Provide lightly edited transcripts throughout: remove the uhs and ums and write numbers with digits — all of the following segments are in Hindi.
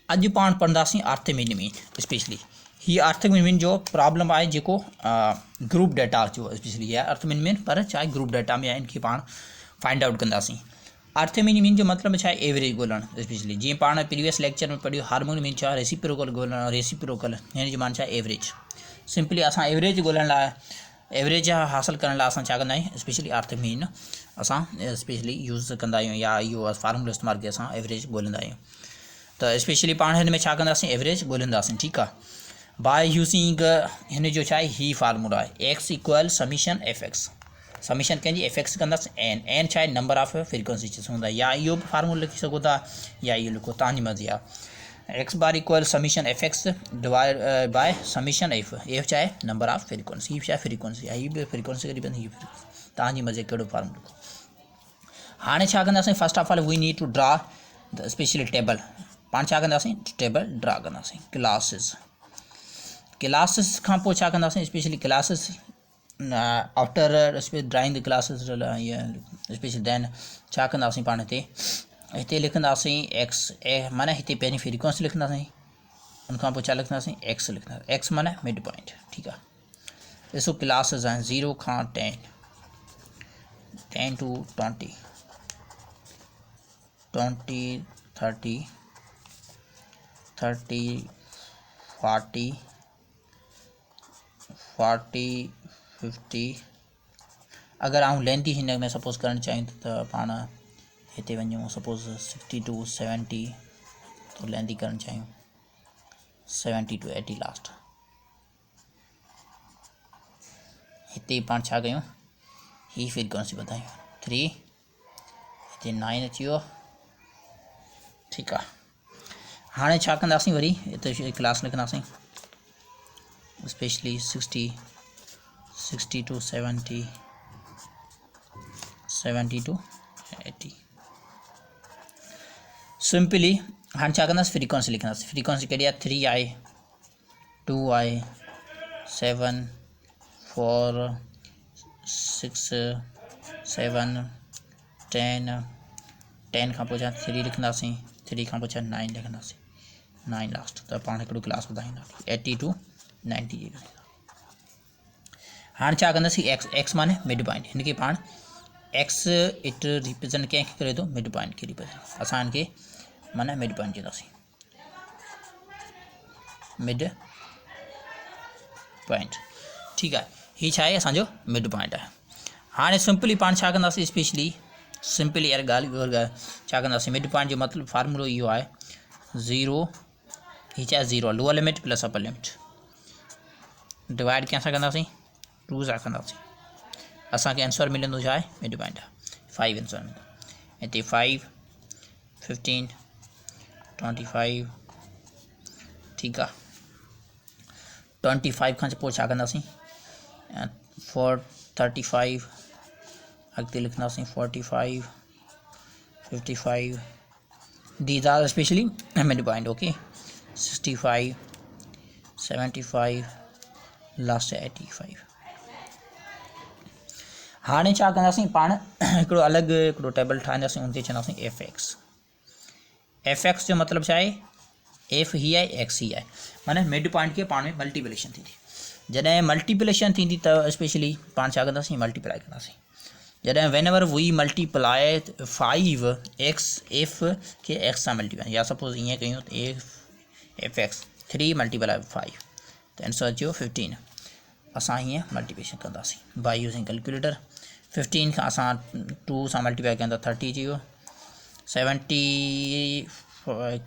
अॼु पाण पढ़ंदासीं आर्थमेटिक मीन स्पेशली ही आर्थमेटिक मीन जो प्रॉब्लम आहे जेको ग्रुप डेटा जो स्पेशली आहे आर्थमेटिक मीन पर चाहे ग्रुप डेटा में आहे इनखे पाण फाइंड आउट कंदासीं। आर्थमेटिक मीन जो मतिलबु छा आहे एवरेज ॻोल्हणु स्पेशली जीअं पाण प्रीवियस लेक्चर में पढ़ियो हार्मोनिक मीन छा रेसिप्रोकल ॻोल्हणु रेसिप्रोकल हिन जो माना छा एवरेज। सिंपली असां एवरेज ॻोल्हण लाइ एवरेज हासिल करण लाइ असां छा कंदा आहियूं स्पेशली आर्थमेटिक मीन असां स्पेशली यूज़ कंदा आहियूं या इहो फार्मूलो इस्तेमालु करे असां एवरेज ॻोल्हींदा आहियूं। तो स्पेशली पाण हिन में छा कंदासीं एवरेज ॻोल्हींदासीं ठीक आहे बाय यूज़िंग हिन जो छा आहे ही फार्मूला आहे x equal summation F x summation कंहिंजी एफ एक्स कंदासीं एन छा आहे नंबर ऑफ फ्रीक्वेंसी हूंदा या इहो बि फार्मूलो लिखी सघो था या इहो लिखो तव्हांजी मर्ज़ी आहे x bar equal summation F X divide by summation F छा आहे नंबर ऑफ फ्रीक्वेंसी ही छा आहे फ्रीक्वेंसी आहे ही बि फ्रीक्वेंसी करी पवंदी तव्हांजी मर्ज़ी कहिड़ो फार्मूलो लिखो। हाणे छा कंदासीं first of all we need to draw the specially table पाण छा कंदासीं टेबल ड्रा कंदासीं क्लासिस खां पोइ छा कंदासीं specially classes after drawing the classes specially then छा कंदासीं पाण हिते लिखंदासीं एक्स माना हिते पहिरीं फ्रीक्वेंसी लिखंदासीं उनखां पोइ छा लिखंदासीं एक्स लिखंदासीं एक्स माना मिड पॉइंट ठीकु आहे। ॾिसो क्लासिस आहिनि 0 खां 10 10 to 20 20 30 30 40 40 50 अगर आउं लेंथी हिन में सपोज करणु चाहियूं त पाण हिते वञूं सपोज 60 to 70 तो लेंथी करणु चाहियूं 70 to 80 लास्ट हिते पाण छा कयूं ही फ्रीक्वेंसी वधायूं 3 हिते 9 अची वियो ठीकु आहे। हाणे छा कंदासीं वरी हिते क्लास लिखंदासीं स्पेशली 60 to 70 70 to 80 सिंपली हाणे छा कंदासीं फ्रीक्वेंसी लिखंदासीं फ्रीक्वेंसी कहिड़ी आहे 3 आहे 2 आहे 7 4 6 7 10 10 खां पोइ छा 3 लिखंदासीं 3 खां पोइ छा 9 लिखंदासीं 9 लास्ट त पाण हिकिड़ो क्लास ॿुधाईंदासीं 80 to 90 जी हाणे छा कंदासीं एक्स माने मिड पॉइंट हिनखे पाण एक्स इट रिप्रेजेंट कंहिंखे करे थो मिड पॉइंट खे रिप्रेजेंट असां हिनखे माना मिड पॉइंट चवंदासीं मिड पॉइंट ठीकु आहे ही छा आहे असांजो मिड पॉइंट आहे। हाणे सिंपली पाण छा कंदासीं स्पेशली सिंपली यार ॻाल्हि छा कंदासीं मिड पॉइंट जो मतिलबु फार्मूलो इहो आहे 0 ही छा आहे 0 lower limit plus upper limit divide कंहिंसां कंदासीं 2 सां कंदासीं असांखे आंसर मिलंदो छा आहे मिड पॉइंट आहे 5 आंसर मिलंदो हिते 5 15 25 ठीकु आहे 25 खां पोइ छा कंदासीं 35 अॻिते लिखंदासीं 45 55 these are specially mid point okay 65 75 last 85। हाणे छा कंदासीं पाण हिकिड़ो अलॻि हिकिड़ो टेबल ठाहींदासीं उनते चवंदासीं एफ एक्स जो मतिलबु छा आहे एफ ही आहे एक्स ही आहे माना मिड पॉइंट खे पाण में मल्टीप्लिकेशन थींदी जॾहिं मल्टीप्लिकेशन थींदी त स्पेशली पाण छा कंदासीं मल्टीप्लाई कंदासीं जॾहिं whenever we multiply 5 x f खे एक्स सां मल्टीप्लाई या सपोज ईअं कयूं एफ एक्स 3 मल्टीप्लाई 5 त आंसर अची वियो 15 असां हीअं मल्टीप्लिकेशन कंदासीं बाय यूज़िंग कैलकुलेटर 15 खां असां 2 सां मल्टीप्लाई कयूं त 30 अची वियो 70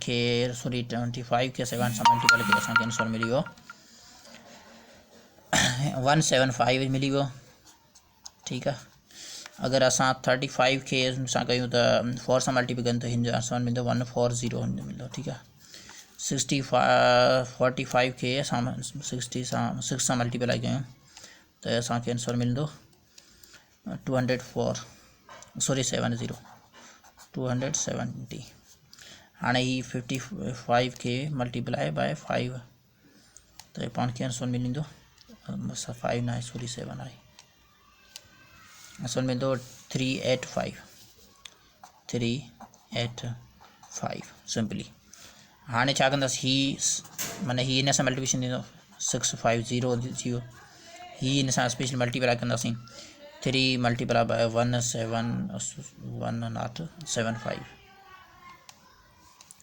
खे सॉरी 25 खे 7 सां मल्टीप्लाई कयो असांखे आंसर मिली वियो 175 मिली वियो ठीकु आहे। अगर असां 35 खे सां कयूं त 4 सां मल्टीप्लाई कयूं त हिन जो आंसर मिलंदो 140 मिलंदो ठीकु आहे। 45 खे असां 60 सां 6 सां मल्टीप्लाई कयूं त असांखे आंसर मिलंदो 204 सॉरी 70 270 हाणे ही 55 खे मल्टीप्लाई बाय 5 त पाण खे आंसर मिलंदो 5 न आहे सॉरी 7 आहे आंसर मिलंदो 385 सिंपली। हाणे छा कंदासीं ही माना ही इन सां मल्टीप्लिकेशन ॾींदो 6500 ही इन सां स्पेशल मल्टीप्लाई कंदासीं 3 multiply by 1775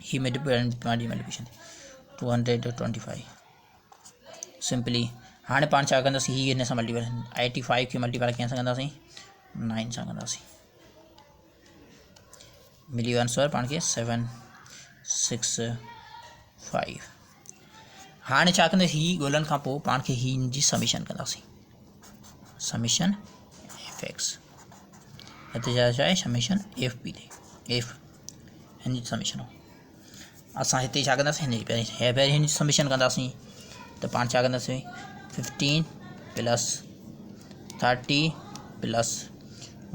he multiplication 225 simply. हाँ पान छा कंदासीं ही इन सां मल्टीप्लाई 85 खे मल्टीप्लाई कंहिं सां कंदासीं 9 सां कंदासीं मिली वियो आंसर पाण खे 765। हाणे छा कंदासीं ही ॻोल्हण खां पोइ पाण खे ही जी समीशन कंदासीं समीशन एफ एक्स हिते छा आहे समीशन एफ पी एफ हिन जी समीशन असां हिते छा कंदासीं हिन जी पहिरीं हिन जी समीशन कंदासीं त पाण छा कंदासीं 15 plus 30 plus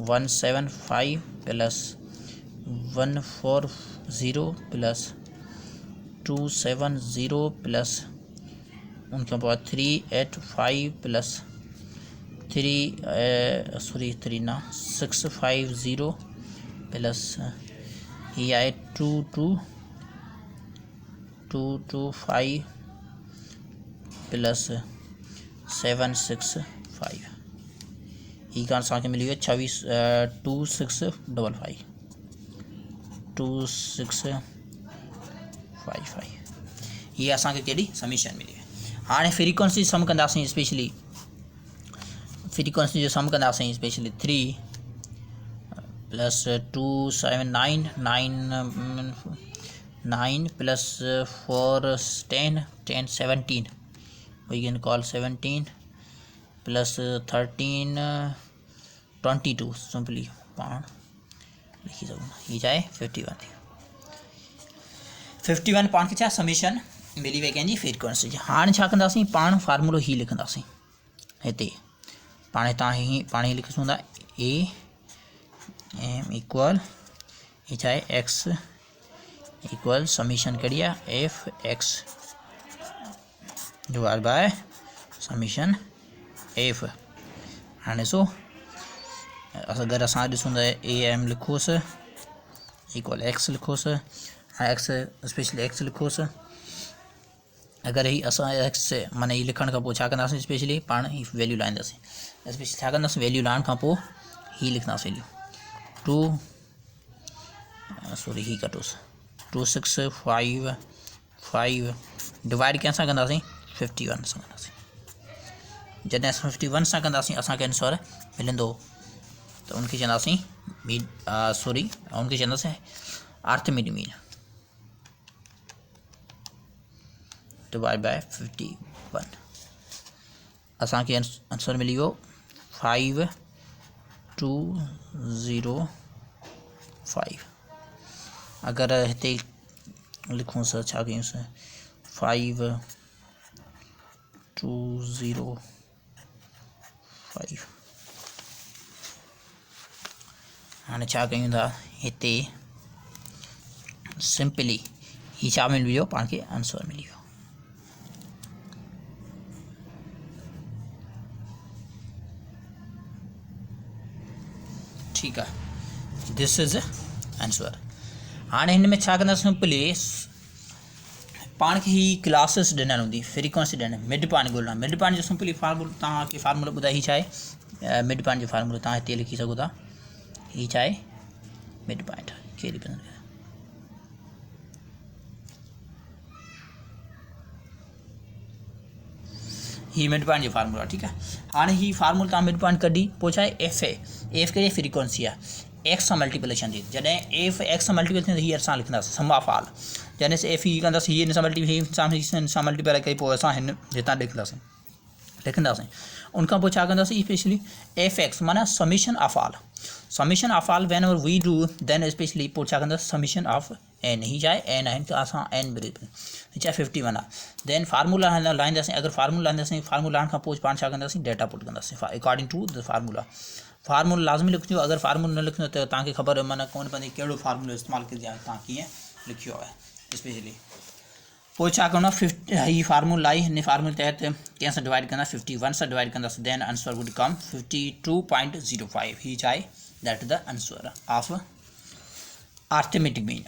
175 plus 140 plus 270 plus उनके बाद 385 प्लस 650 प्लस ही आए 225 प्लस 765 ही का असांखे मिली वियो 2655 ये असांखे कहिड़ी समीशन मिली वई। हाणे फ्रीक्वेंसी सम कंदासीं स्पेशली फ्रीक्वेंसी जो सम कंदासीं specially 3 plus 279 plus 4 10 17 we can call 17 plus 13 22 simply पाण लिखी सघूं ये चाहे 51 पाण खे छा समीशन मिली वई कंहिंजी फ्रीक्वेंसी जी। हाणे छा कंदासीं पाण फार्मूलो ही लिखंदासीं हिते पाण पाण ही लिखी सघूं था ए एम इक्वल ये चाहे एक्स इक्वल समीशन कहिड़ी आहे F X divide by summation F. हाणे सो अगर असां ॾिसूं त ए एम लिखोसि इक्वल एक्स लिखोसि एक्स स्पेशली एक्स लिखोसि अगर ही असां एक्स माना ही लिखण खां पोइ छा कंदासीं स्पेशली पाण ही वैल्यू लाहींदासीं स्पेशली छा कंदासीं वैल्यू लाहिण खां पोइ ही लिखंदासीं वैल्यू ही कटोसि 2655 डिवाइड कंहिंसां कंदासीं 51 सां कंदासीं जॾहिं असां 51 सां कंदासीं असांखे आंसर मिलंदो त उनखे चवंदासीं उनखे चवंदासीं आर्थमेटिक मीन डिवाइड बाय 51 असांखे आंसर मिली वियो 5205। अगर हिते लिखूं छा कयूंसि 5205 हाणे छा कयूं था हिते सिंपली ही छा मिली वियो पाण खे आंसर मिली वियो। ठीक है दिस इज आंसर। हाणे हिन में छा कंदासीं सिंपली पाण खे ही क्लासिस ॾिनल हूंदी फ्रीक्वेंसी ॾिनल मिड पॉइंट ॻोल्हणु मिड पॉइंट जो सिंपली फार्मूलो तव्हांखे फार्मूलो ॿुधाए ही छा आहे मिड पॉइंट जो फार्मूलो तव्हां हिते लिखी सघो था ही छा आहे मिड पॉइंट खे रिप्रेजेंट करे ही मिड पॉइंट जो फार्मूला ठीक है। हाणे ही फार्मूला तव्हां मिड पॉइंट कढी पोइ छा आहे एफ ए एफ कहिड़ी फ्रीक्वेंसी आहे एक्स सां मल्टीप्लिकेशन थी जॾहिं एफ एक्स सां मल्टीप्लिकेशन थी हीअ असां लिखंदासीं सम ऑफ ऑल जॾहिं एफ ही कंदासीं हीअ हिन सां मल्टीप्लाई कई पोइ असां हिन हितां लिखंदासीं उनखां पोइ छा कंदासीं स्पेशली एफ एक्स माना summation of all whenever we do then specially पोइ छा कंदासीं समीशन ऑफ एन ही चाहे एन आहिनि त असां एन चाहे 51 आहे देन फार्मूला लाहींदासीं अगर फार्मूला लाहींदासीं फार्मूला लाहिण खां पोइ पाण छा कंदासीं डेटा पुट कंदासीं अकॉर्डिंग टू द फार्मूला लाज़मी लिखिजो अगर फार्मूला न लिखंदो त तव्हांखे ख़बर माना कोन पवंदी कहिड़ो फार्मूलो इस्तेमालु कजे तव्हां कीअं लिखियो आहे स्पेशली पोइ छा करिणो आहे 50 ही फार्मूला आई हिन फार्मूले तहत कंहिंसां डिवाइड कंदा 51 सां डिवाइड कंदासीं देन आंसर वुड कम 52.05 ही छा आहे that is the answer of arithmetic mean.